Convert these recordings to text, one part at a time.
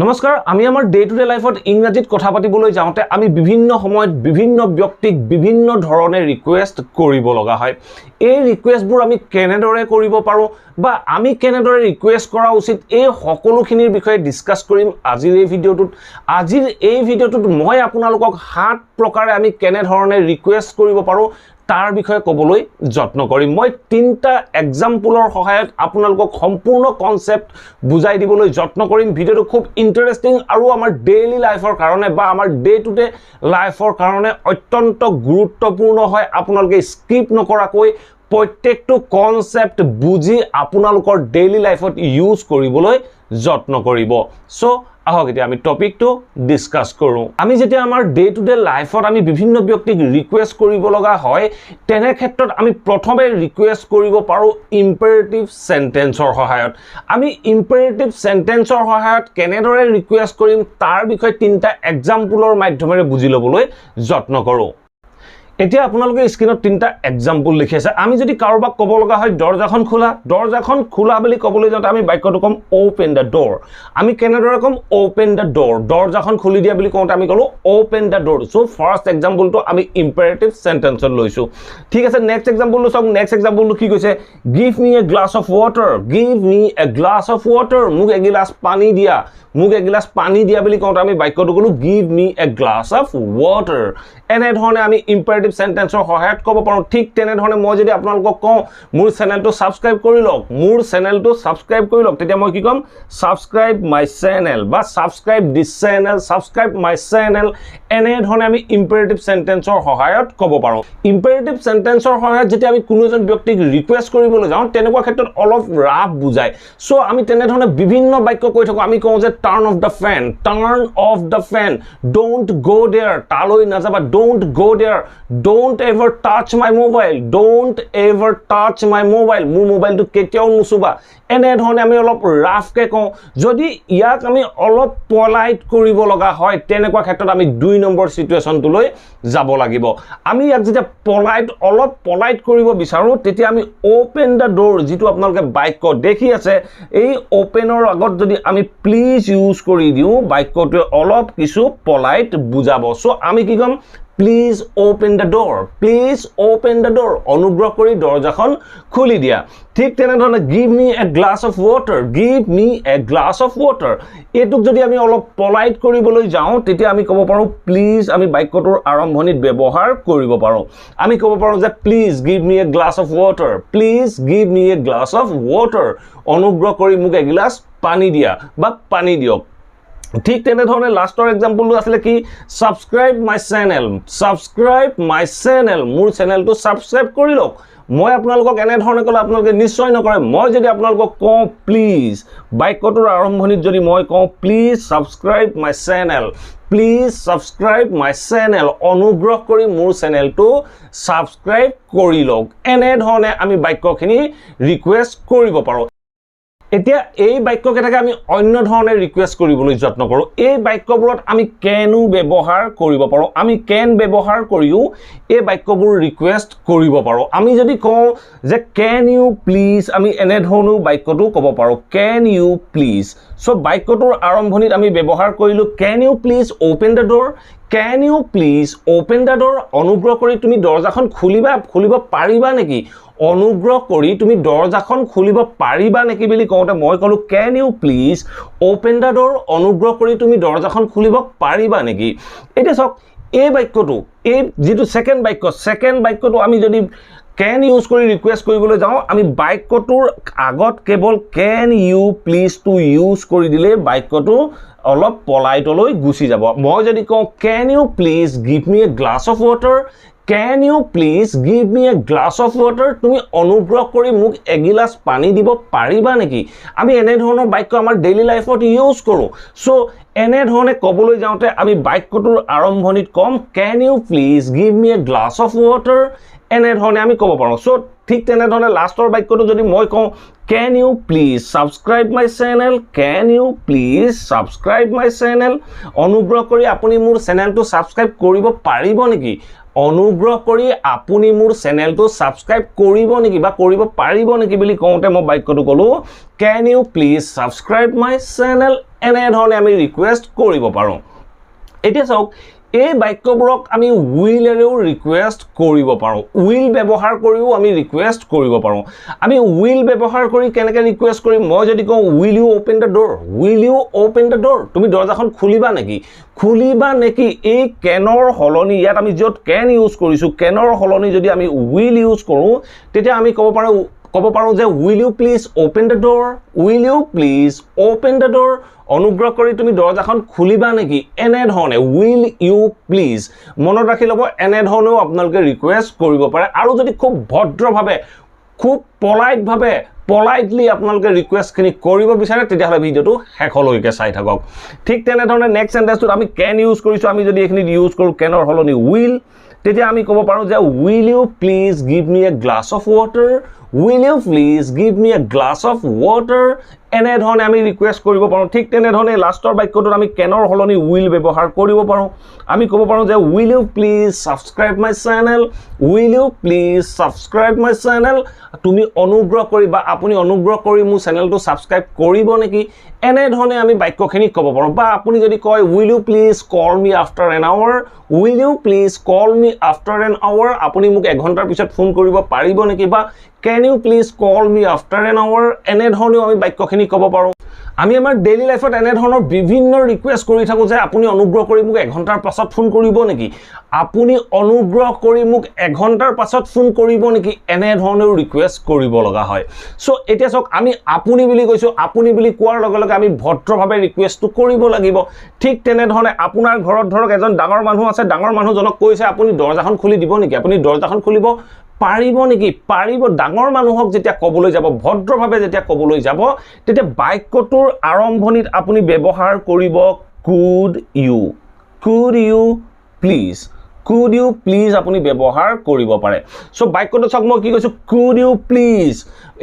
নমস্কাৰ আমি আমাৰ ডে টু ডে লাইফত ইংৰাজীত কথা পাতিবলৈ যাওঁতে আমি বিভিন্ন সময়ত বিভিন্ন ব্যক্তিক বিভিন্ন ধৰণে ৰিকুৱেষ্ট কৰিব লগা হয় এই ৰিকুৱেষ্টবোৰ আমি কেনেদৰে কৰিব পাৰো বা আমি কেনেদৰে ৰিকুৱেষ্ট কৰা উচিত এই সকলোখিনিৰ বিষয়ে ডিসকাস কৰিম আজিৰ এই ভিডিঅ'টোত মই আপোনালোকক 7 প্ৰকাৰে আমি কেনে ধৰণে ৰিকুৱেষ্ট কৰিব পাৰো তাৰ বিষয়ে ক'বলৈ যত্ন কৰিম মই 3টা এক্সাম্পলৰ সহায়ত আপোনালোকক সম্পূৰ্ণ কনসেপ্ট বুজাই দিবলৈ যত্ন কৰিম ভিডিঅ'টো খুব ইন্টাৰেষ্টিং আৰু আমাৰ ডেইলি লাইফৰ কাৰণে বা আমাৰ ডে টু ডে লাইফৰ কাৰণে অত্যন্ত গুৰুত্বপূৰ্ণ হয় আপোনালোকে স্কিপ নকৰাকৈ প্ৰত্যেকটো কনসেপ্ট বুজি আপোনালোকৰ ডেইলি লাইফত ইউজ কৰিবলৈ যত্ন কৰিব সো আহক এতিয়া আমি টপিকটো ডিসকাস কৰো আমি যেতিয়া আমাৰ ডে টু ডে লাইফত আমি বিভিন্ন ব্যক্তিক ৰিকুৱেষ্ট কৰিব লগা হয় তেনে ক্ষেত্ৰত আমি প্ৰথমে ৰিকুৱেষ্ট কৰিব পাৰো ইম্পেৰেটিভ সেন্টেন্সৰ সহায়ত আমি ইম্পেৰেটিভ সেন্টেন্সৰ সহায়ত কেনেদৰে ৰিকুৱেষ্ট কৰিম তাৰ বিষয়ে 3টা এক্সাম্পলৰ মাধ্যমেৰে বুজি লবলৈ যত্ন কৰো এতিয়া আপোনালোকে স্ক্ৰিনত 3টা এক্সাম্পল লিখি আছে আমি যদি কাৰোবাক ক'ব লগা হয় দৰজাখন খোলা বুলি ক'বলৈ যাওঁতে আমি বাক্যটো কম ওপেন দা ডোৰ আমি কেনেদৰে কম ওপেন দা ডোৰ দৰজাখন খুলি দিয়া বুলি কওঁতে আমি ক'লো open the door so first এক্সাম্পলটো আমি ইম্পেৰেটিভ সেন্টেন্সত লৈছো ঠিক আছে নেক্সট এক্সাম্পলটো চাওক নেক্সট এক্সাম্পলটো কি কৈছে give me a glass of water মোক এগিলাস পানী দিয়া বুলি কওঁতে আমি বাক্যটো ক'লো give me a glass of water এনে ধৰণে আমি ইম্পেৰেটিভ সেন্টেন্সৰ সহায়ত ক'ব পাৰো ঠিক তেনে ধৰণে মই যদি আপোনালোকক কওঁ মোৰ চেনেলটো সাবস্ক্ৰাইব কৰি লওক তেতিয়া মই কি ক'ম সাবস্ক্ৰাইব মাই চেনেল বা subscribe this channel subscribe my channel এনে ধৰণে আমি ইম্পেৰেটিভ সেন্টেন্সৰ সহায়ত ক'ব পাৰো ইম্পেৰেটিভ সেন্টেন্সৰ সহায়ত যেতিয়া আমি কোনো এজন ব্যক্তিক ৰিকুৱেষ্ট কৰিবলৈ যাওঁ তেনেকুৱা ক্ষেত্ৰত অলপ ৰাফ বুজায় সো আমি তেনে ধৰণে বিভিন্ন বাক্য কৈ থাকো আমি কওঁ যে turn off the fan don't go there তালৈ নাযাবা don't go there don't ever touch my mobile মোৰ মোবাইলটো কেতিয়াও নুচুবা এনে ধৰণে আমি অলপ ৰাফকে কওঁ যদি ইয়াক আমি অলপ পলাইট কৰিব লগা হয় তেনেকুৱা ক্ষেত্ৰত আমি 2 নম্বৰ সিচুৱেশনটো লৈ যাব লাগিব আমি ইয়াক যেতিয়া অলপ পলাইট কৰিব বিচাৰো তেতিয়া আমি ওপেন দা ডোৰ যেটো আপোনালোকে বাক্য দেখি আছে এই ওপেনৰ আগত যদি আমি প্লিজ ইউজ কৰি দিও বাক্যটো অলপ কিছু পলাইট বুজাব সো আমি কি কম Please open the door. অনুগ্ৰহ কৰি দৰজাখন খুলি দিয়া ঠিক তেনেধৰণে give me a glass of water এটুক যদি আমি অলপ পলাইট কৰিবলৈ যাওঁ তেতিয়া আমি ক'ব পাৰো প্লিজ আমি বাক্যটোৰ আৰম্ভণিত ব্যৱহাৰ কৰিব পাৰো আমি ক'ব পাৰো যে please give me a glass of water অনুগ্ৰহ কৰি মোক এগিলাস পানী দিয়া বা পানী দিয়ক ঠিক তেনে ধৰণে লাষ্টৰ এক্সাম্পলটো আছিল কি সাবস্ক্ৰাইব মাই চেনেল মোৰ চেনেলটো সাবস্ক্ৰাইব কৰি লওক মই আপোনালোকক এনে ধৰণে ক'লে আপোনালোকে নিশ্চয় নকৰে মই যদি আপোনালোকক কওঁ প্লিজ বাক্যটোৰ আৰম্ভণিত যদি মই কওঁ প্লিজ সাবস্ক্ৰাইব মাই চেনেল অনুগ্ৰহ কৰি মোৰ চেনেলটো সাবস্ক্ৰাইব কৰি লওক এনে ধৰণে আমি বাক্যখিনি ৰিকুৱেষ্ট কৰিব পাৰো এতিয়া এই বাক্যকেইটাকে আমি অন্য ধৰণে ৰিকুৱেষ্ট কৰিবলৈ যত্ন কৰো এই বাক্যবোৰত আমি কেনও ব্যৱহাৰ কৰিব পাৰো আমি কেন ব্যৱহাৰ কৰিও এই বাক্যবোৰ ৰিকুৱেষ্ট কৰিব পাৰো আমি যদি কওঁ যে কেন ইউ প্লিজ আমি এনে ধৰণৰ বাক্যটো ক'ব পাৰো কেন ইউ প্লিজ সো বাক্যটোৰ আৰম্ভণিত আমি ব্যৱহাৰ কৰিলো can you please open the door অনুগ্ৰহ কৰি তুমি দৰজাখন খুলিব পাৰিবা নেকি অনুগ্ৰহ কৰি তুমি দৰজাখন খুলিব পাৰিবা নেকি বুলি কওঁতে মই ক'লো can you please open the door অনুগ্ৰহ কৰি তুমি দৰজাখন খুলিব পাৰিবা নেকি এটা সক এই বাক্যটো এই যেটো সেকেন্ড বাক্যটো আমি যদি can ইউজ কৰি ৰিকুৱেষ্ট কৰিবলৈ যাওঁ আমি বাক্যটোৰ আগত কেৱল can you please to use কৰি দিলে বাক্যটো অলপ পলাইটলৈ গুছি যাব মই যদি কওঁ can you please give me a glass of water তুমি অনুগ্ৰহ কৰি মোক এগিলাস পানী দিব পাৰিবা নেকি আমি এনে ধৰণৰ বাক্য আমাৰ ডেইলি লাইফত ইউজ কৰো সো এনে ধৰণে ক'বলৈ যাওঁতে আমি বাক্যটোৰ আৰম্ভণিত কম can you please give me a glass of water এনে ধৰণে আমি ক'ব পাৰো সো ঠিক তেনে ধৰণে লাষ্টৰ বাক্যটো যদি মই কওঁ can you please subscribe my channel অনুগ্ৰহ কৰি আপুনি মোৰ চেনেলটো সাবস্ক্ৰাইব কৰিব পাৰিব নেকি অনুগ্ৰহ কৰি আপুনি মোৰ চেনেলটো সাবস্ক্ৰাইব কৰিব নেকি বা কৰিব পাৰিব নেকি বুলি কওঁতে মই বাক্যটো ক'লো can you please subscribe my channel এনে ধৰণে আমি ৰিকুৱেষ্ট কৰিব পাৰো এতিয়া চাওক এই বাক্যবোৰক আমি will এৰেও ৰিকুৱেষ্ট কৰিব পাৰো will ব্যৱহাৰ কৰিও আমি ৰিকুৱেষ্ট কৰিব পাৰো আমি will ব্যৱহাৰ কৰি কেনেকৈ ৰিকুৱেষ্ট কৰিম মই যদি কওঁ will you open the door তুমি দৰজাখন খুলিবা নেকি এই কেনৰ হলনি ইয়াত আমি যত can ইউজ কৰিছো কেনৰ হলনি যদি আমি will ইউজ কৰো তেতিয়া আমি ক'ব পাৰো যে will you please open the door অনুগ্ৰহ কৰি তুমি দৰজাখন খুলিবা নেকি এনে ধৰণে will you please মনত ৰাখি লব এনে ধৰণেও আপোনালোকে ৰিকুৱেষ্ট কৰিব পাৰে আৰু যদি খুব ভদ্ৰভাৱে খুব politely আপোনালোকে ৰিকুৱেষ্টখিনি কৰিব বিচাৰে তেতিয়াহলে ভিডিওটো হেকলৈকে চাই থাকক ঠিক তেনে ধৰণে নেক্সট সেন্টেন্সটোত আমি can ইউজ কৰিছো আমি যদি এখিনি ইউজ কৰো কেনৰ হলনি will তেতিয়া আমি ক'ব পাৰো যে will you please give me a glass of water এনে ধৰণে আমি ৰিকুৱেষ্ট কৰিব পাৰো ঠিক তেনে ধৰণে লাষ্টৰ বাক্যটোত আমি কেনৰ হলনি will ব্যৱহাৰ কৰিব পাৰো আমি ক'ব পাৰো যে will you please subscribe my channel তুমি অনুগ্ৰহ কৰি বা আপুনি অনুগ্ৰহ কৰি মোৰ চেনেলটো সাবস্ক্ৰাইব কৰিব নেকি এনে ধৰণে আমি বাক্যখিনি ক'ব পাৰো বা আপুনি যদি কয় will you please call me after an hour আপুনি মোক 1 ঘণ্টাৰ পিছত ফোন কৰিব পাৰিব নেকি বা can you please call me after an hour এনে ধৰণেও আমি বাক্যখিনি ক'ব পাৰো আমি আমাৰ ডেইলি লাইফত এনে ধৰণৰ বিভিন্ন ৰিকুৱেষ্ট কৰি থাকো যে আপুনি অনুগ্ৰহ কৰি মোক 1 ঘণ্টাৰ পাছত ফোন কৰিব নেকি আপুনি অনুগ্ৰহ কৰি মোক 1 ঘণ্টাৰ পাছত ফোন কৰিব নেকি এনে ধৰণৰ ৰিকুৱেষ্ট কৰিব লগা হয় সো এতিয়া চাওক আমি আপুনি বুলি কৈছো আপুনি বুলি কোৱাৰ লগে লগে আমি ভদ্ৰভাৱে ৰিকুৱেষ্টটো কৰিব লাগিব ঠিক তেনে ধৰণে আপোনাৰ ঘৰত ধৰক এজন ডাঙৰ মানুহ আছে ডাঙৰ মানুহজনক কৈছে আপুনি দৰজাখন খুলি দিব নেকি আপুনি দৰজাখন খুলিব পাৰিব নেকি পাৰিব ডাঙৰ মানুহক যেতিয়া কবলৈ যাব ভদ্ৰভাৱে যেতিয়া কবলৈ যাব তেতিয়া বাক্যটোৰ আৰম্ভণিত আপুনি ব্যৱহাৰ কৰিব could you please আপুনি ব্যৱহাৰ কৰিব পাৰে সো বাক্যটো চাওক মই কি কৈছো could you please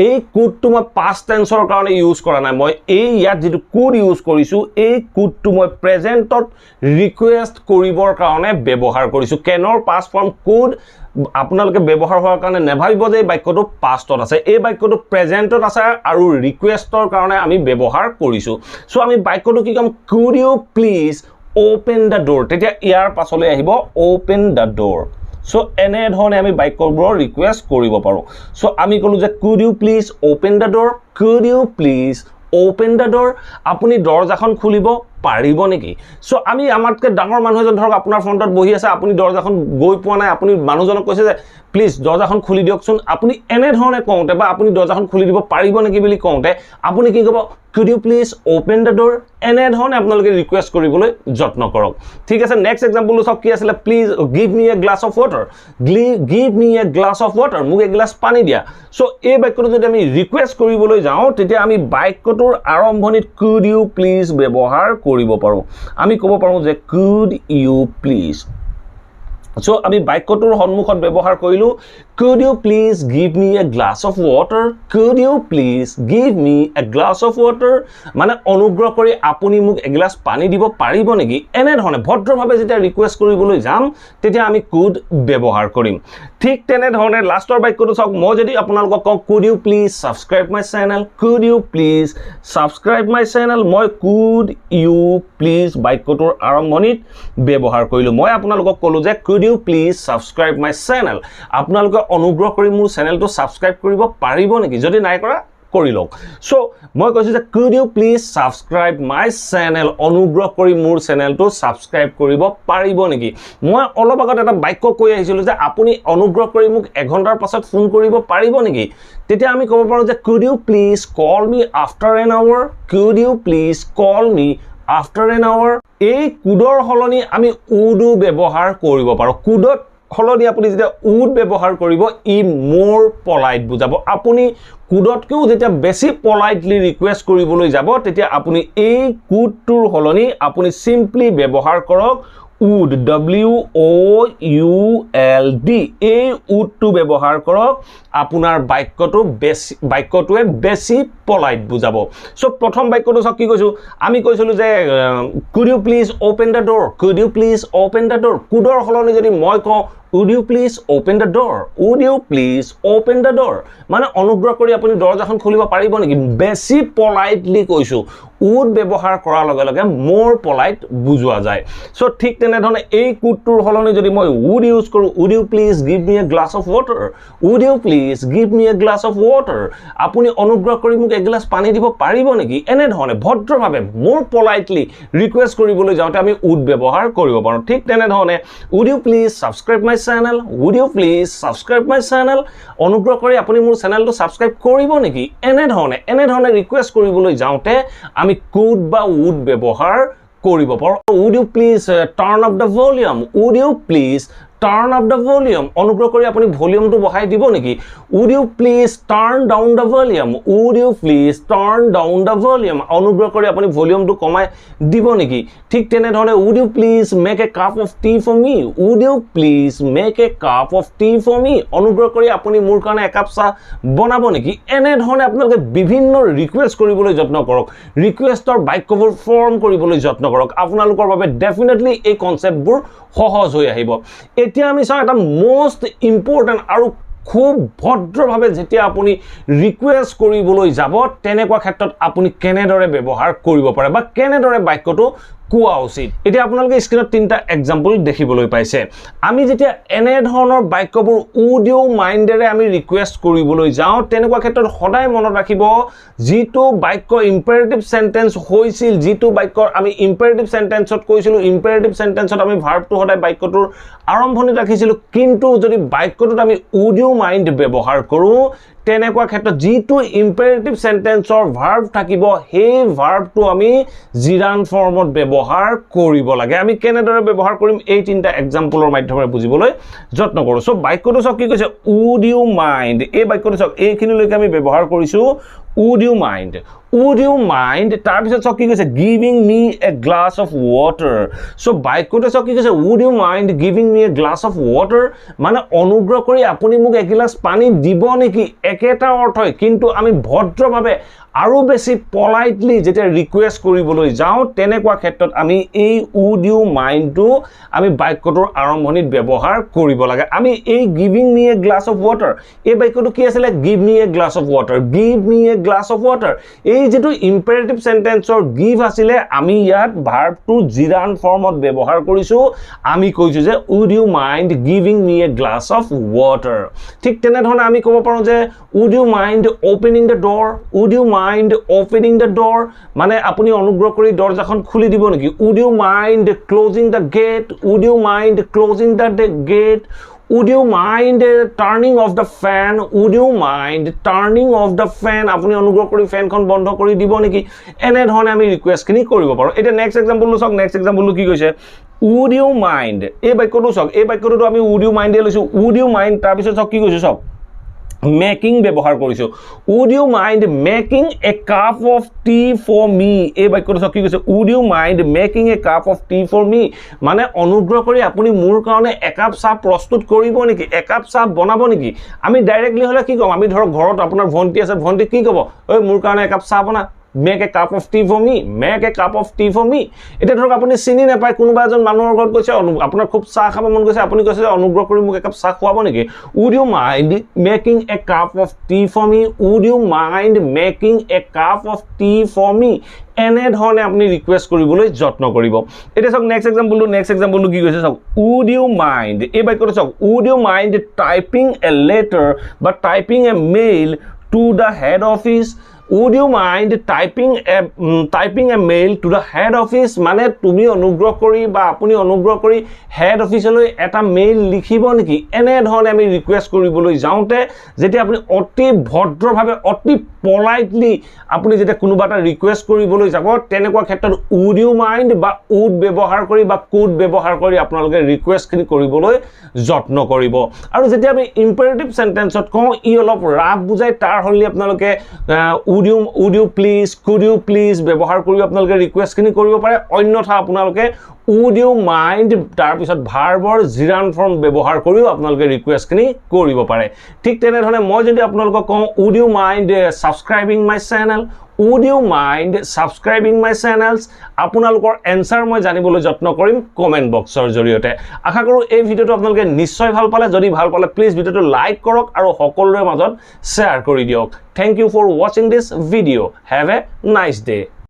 এই could টো মই past tense ৰ কাৰণে ইউজ কৰা নাই মই এই ইয়াত যেটো could ইউজ কৰিছো এই could টো মই প্ৰেজেন্টত ৰিকুৱেষ্ট কৰিবৰ কাৰণে ব্যৱহাৰ কৰিছো কেনৰ past form could আপোনালোকে ব্যৱহাৰ হোৱাৰ কাৰণে নেভাবিব যে এই বাক্যটো পাষ্টত আছে এই বাক্যটো প্ৰেজেন্টত আছে আৰু ৰিকুৱেষ্টৰ কাৰণে আমি ব্যৱহাৰ কৰিছো সো আমি বাক্যটো কি কম could you please open the door তেতিয়া ইয়াৰ পাছলৈ আহিব open the door সো এনে ধৰণে আমি বাক্যবোৰ ৰিকুৱেষ্ট কৰিব পাৰো সো আমি কলো যে could you please open the door আপুনি দৰজাখন খুলিব পাৰিব নেকি সো আমি আমাতকে ডাঙৰ মানুহ এজন ধৰক আপোনাৰ ফ্ৰন্টত বহি আছে আপুনি দৰজাখন গৈ পোৱা নাই আপুনি মানুহজনক কৈছে যে প্লিজ দৰজাখন খুলি দিয়কচোন আপুনি এনে ধৰণে কওঁতে বা আপুনি দৰজাখন খুলি দিব পাৰিব নেকি বুলি কওঁতে আপুনি কি ক'ব could you please open the door এনে ধৰণে আপোনালোকে ৰিকুৱেষ্ট কৰিবলৈ যত্ন কৰক ঠিক আছে নেক্সট এক্সাম্পল সব কি আছিল please give me a glass of water মোক এক গ্লাস পানী দিয়া সো এই বাক্যটো যদি আমি ৰিকুৱেষ্ট কৰিবলৈ যাওঁ তেতিয়া আমি বাক্যটোৰ আৰম্ভণিত could you please ব্যৱহাৰ কৰিব পাৰো আমি ক'ব পাৰো যে could you please সো আমি বাক্যটোৰ সন্মুখত ব্যৱহাৰ কৰিলো could you please give me a glass of water মানে অনুগ্ৰহ কৰি আপুনি মোক এক গ্লাস পানী দিব পাৰিব নেকি এনে ধৰণে ভদ্ৰভাৱে যেতিয়া ৰিকুৱেষ্ট কৰিবলৈ যাম তেতিয়া আমি could ব্যৱহাৰ কৰিম ঠিক তেনে ধৰণে লাষ্টৰ বাক্যটো চাওক মই যদি আপোনালোকক কওঁ could you please subscribe my channel মই could you please বাক্যটোৰ আৰম্ভণিত ব্যৱহাৰ কৰিলো মই আপোনালোকক ক'লো যে could you please subscribe my channel আপোনালোকে অনুগ্ৰহ কৰি মোৰ চেনেলটো সাবস্ক্ৰাইব কৰিব পাৰিব নেকি যদি নাই কৰা কৰি লওক সো মই কৈছো যে could you please subscribe my channel অনুগ্ৰহ কৰি মোৰ চেনেলটো সাবস্ক্ৰাইব কৰিব পাৰিব নেকি মই অলপ আগত এটা বাক্য কৈ আহিছিলো যে আপুনি অনুগ্ৰহ কৰি মোক 1 ঘণ্টাৰ পাছত ফোন কৰিব পাৰিব নেকি তেতিয়া আমি ক'ব পাৰো যে could you please call me after an hour এই কুডৰ হলনি আমি উডো ব্যৱহাৰ কৰিব পাৰো কুডত হলনি আপুনি যেতিয়া উড ব্যৱহাৰ কৰিব ই মোৰ পলাইট বুজাব আপুনি কুডতকেও যেতিয়া বেছি পলাইটলি ৰিকুৱেষ্ট কৰিবলৈ যাব তেতিয়া আপুনি এই কুডটোৰ হলনি আপুনি সিম্পলি ব্যৱহাৰ কৰক would would এই উডটো ব্যৱহাৰ কৰক আপোনাৰ বাক্যটোৱে বেছি পলাইট বুজাব সো প্ৰথম বাক্যটো সব কি কৈছো আমি কৈছিলো যে could you please open the door কুডৰ হলনি যদি মই কওঁ would you please open the door would you please open the door মানে অনুগ্ৰহ কৰি আপুনি দৰজাখন খুলিব পাৰিব নেকি বেছি পলাইটলি কৈছো would ব্যৱহাৰ কৰাৰ লগে লগে more polite বুজোৱা যায় সো ঠিক তেনে ধৰণে এই কুটটোৰ হলনি যদি মই would ইউজ কৰো would you please give me a glass of water would you please give me a glass of water আপুনি অনুগ্ৰহ কৰি মোক এক গ্লাস পানী দিব পাৰিব নেকি এনে ধৰণে ভদ্ৰভাৱে more politely ৰিকুৱেষ্ট কৰিবলৈ যাওঁতে আমি would ব্যৱহাৰ কৰিব পাৰো ঠিক তেনে ধৰণে would you please subscribe my channel would you please subscribe my channel অনুগ্ৰহ কৰি আপুনি মোৰ চেনেলটো সাবস্ক্ৰাইব কৰিব নেকি এনে ধৰণে ৰিকুৱেষ্ট কৰিবলৈ যাওঁতে আমি could বা would ব্যৱহাৰ কৰিব পাৰো would you please turn up the volume would you please turn up the volume অনুগ্ৰহ কৰি আপুনি ভলিউমটো বঢ়াই দিব নেকি would you please turn down the volume would you please turn down the volume অনুগ্ৰহ কৰি আপুনি ভলিউমটো কমাই দিব নেকি ঠিক তেনে ধৰণে would you please make a cup of tea for me would you please make a cup of tea for me অনুগ্ৰহ কৰি আপুনি মোৰ কাৰণে একাপ চাহ বনাব নেকি এনে ধৰণে আপোনালোকে বিভিন্ন ৰিকুৱেষ্ট কৰিবলৈ যত্ন কৰক ৰিকুৱেষ্টৰ বাক্যবোৰ ফৰ্ম কৰিবলৈ যত্ন কৰক আপোনালোকৰ বাবে ডেফিনেটলি এই কনসেপ্টবোৰ সহজ হৈ আহিব এতিয়া আমি চাও এটা মোস্ট ইম্পৰ্টেন্ট আৰু খুব ভদ্ৰভাৱে যেতিয়া আপুনি ৰিকুৱেষ্ট কৰিবলৈ যাব তেনেকুৱা ক্ষেত্ৰত আপুনি কেনেদৰে ব্যৱহাৰ কৰিব পাৰে বা কেনেদৰে বাক্যটো কোৱা উচিত এতিয়া আপোনালোকে স্ক্ৰিনত তিনটা এক্সাম্পল দেখিবলৈ পাইছে আমি যেতিয়া এনে ধৰণৰ বাক্যবোৰ would you mind এৰে আমি ৰিকুৱেষ্ট কৰিবলৈ যাওঁ তেনেকুৱা ক্ষেত্ৰত সদায় মনত ৰাখিব যিটো বাক্য ইম্পেৰেটিভ সেন্টেন্স হৈছিল যিটো বাক্য আমি ইম্পেৰেটিভ সেন্টেন্সত কৈছিলো ইম্পেৰেটিভ সেন্টেন্সত আমি ভাৰ্বটো সদায় বাক্যটোৰ আৰম্ভণিত ৰাখিছিলো কিন্তু যদি বাক্যটোত আমি would you mind ব্যৱহাৰ কৰো তেনেকুৱা ক্ষেত্ৰত যিটো ইম্পেৰেটিভ সেন্টেন্সৰ ভাৰ্ব থাকিব সেই ভাৰ্বটো আমি জিৰান ফৰ্মত ব্যৱহাৰ কৰিব লাগে আমি কেনেদৰে ব্যৱহাৰ কৰিম এই তিনটা এক্সাম্পলৰ মাধ্যমেৰে বুজিবলৈ যত্ন কৰো সো বাক্যটো সক কি কৈছে would you mind এই বাক্যটো সক এইখিনিলৈকে আমি ব্যৱহাৰ কৰিছো would you mind তাৰ পিছত সক কি কৈছে giving me a glass of water so বাক্যটো সক কি কৈছে would you mind giving me a glass of water মানে অনুগ্ৰহ কৰি আপুনি মোক এক গিলাস পানী দিব নেকি একেটা অৰ্থই কিন্তু আমি ভদ্ৰভাৱে আৰু বেছি পলাইটলি যেতিয়া ৰিকুৱেষ্ট কৰিবলৈ যাওঁ তেনেকুৱা ক্ষেত্ৰত আমি এই would you mind টো আমি বাক্যটোৰ আৰম্ভণিত ব্যৱহাৰ কৰিব লাগে আমি এই giving me a glass of water এই বাক্যটো কি আছিল give me a glass of water give me a glass of water এই যেটো ইম্পেৰেটিভ সেন্টেন্সৰ give আছিলে আমি ইয়াত ভাৰ্বটো জিৰান ফৰ্মত ব্যৱহাৰ কৰিছো আমি কৈছো যে would you mind giving me a glass of water ঠিক তেনে ধৰণে আমি ক'ব পাৰো যে would you mind opening the door would you mind opening the door মানে আপুনি অনুগ্ৰহ কৰি দৰজাখন খুলি দিব নেকি would you mind closing the gate would you mind closing the gate would you mind turning off the fan would you mind turning off the fan আপুনি অনুগ্ৰহ কৰি ফেনখন বন্ধ কৰি দিব নেকি এনে ধৰণে আমি ৰিকুৱেষ্টখিনি কৰিব পাৰো এটা নেক্সট এক্সাম্পলটো সক নেক্সট এক্সাম্পলটো কি কৈছে would you mind এই বাক্যটো সক এই বাক্যটো আমি would you mind এ লৈছো would you mind তাৰ পিছত সক কি কৈছে সক making ব্যৱহাৰ কৰিছো would you mind making a cup of tea for me এই বাক্যটো সক কি কৈছে would you mind making a cup of tea for me মানে অনুগ্ৰহ কৰি আপুনি মোৰ কাৰণে একাপ চাহ প্ৰস্তুত কৰিব নেকি একাপ চাহ বনাব নেকি আমি ডাইৰেক্টলি হলে কি কম আমি ধৰক ঘৰত আপোনাৰ ভন্টি আছে ভন্টি কি ক'ব ঐ মোৰ কাৰণে একাপ চাহ বনা make a cup of tea for me make a cup of tea for me এটা ধৰক আপুনি চিনি নাপায় কোনোবা এজন মানুহৰ ঘৰত কৈছে আপোনাৰ খুব চাহ খাব মন গৈছে আপুনি কৈছে অনুগ্ৰহ কৰি মোক একাপ চাহ খুৱাব নেকি would you mind making a cup of tea for me would you mind making a cup of tea for me এনে ধৰণে আপুনি ৰিকুৱেষ্ট কৰিবলৈ যত্ন কৰিব এটা সক নেক্সট এক্সাম্পলটো কি কৈছে সক would you mind এই বাক্যটো সক would you mind typing a letter বা typing a mail to the head office would you mind typing a mail to the head office মানে তুমি অনুগ্ৰহ কৰি বা আপুনি অনুগ্ৰহ কৰি হেড অফিচলৈ এটা মেইল লিখিব নেকি এনে ধৰণে আমি ৰিকুৱেষ্ট কৰিবলৈ যাওঁতে যেতিয়া আপুনি অতি ভদ্ৰভাৱে অতি পলাইটলি আপুনি যেতিয়া কোনোবা এটা ৰিকুৱেষ্ট কৰিবলৈ যাব তেনেকুৱা ক্ষেত্ৰত would you mind বা would ব্যৱহাৰ কৰি বা could ব্যৱহাৰ কৰি আপোনালোকে ৰিকুৱেষ্টখিনি কৰিবলৈ যত্ন কৰিব আৰু যেতিয়া আমি ইম্পেৰেটিভ সেন্টেন্সত কওঁ ই অলপ ৰাফ বুজাই তাৰ হলি আপোনালোকে would you please could you please ব্যৱহাৰ কৰি আপোনালোকে ৰিকুৱেষ্টখিনি কৰিব পাৰে অন্যথা আপোনালোকে would you mind তাৰ পিছত ভাৰ্বৰ জিৰান ফৰ্ম ব্যৱহাৰ কৰিও আপোনালোকে ৰিকুৱেষ্টখিনি কৰিব পাৰে ঠিক তেনে ধৰণে মই যদি আপোনালোকক কওঁ would you mind subscribing my channel would you mind subscribing my channels? আপোনালোকৰ এনসাৰ মই জানিবলৈ যত্ন কৰিম কমেন্ট বক্সৰ জৰিয়তে আশা কৰো এই ভিডিওটো আপোনালোকে নিশ্চয় ভাল পালে যদি ভাল পালে প্লিজ ভিডিওটো লাইক কৰক আৰু সকলোৰে মাজত শেয়াৰ কৰি দিয়ক Thank you for watching this video have a nice day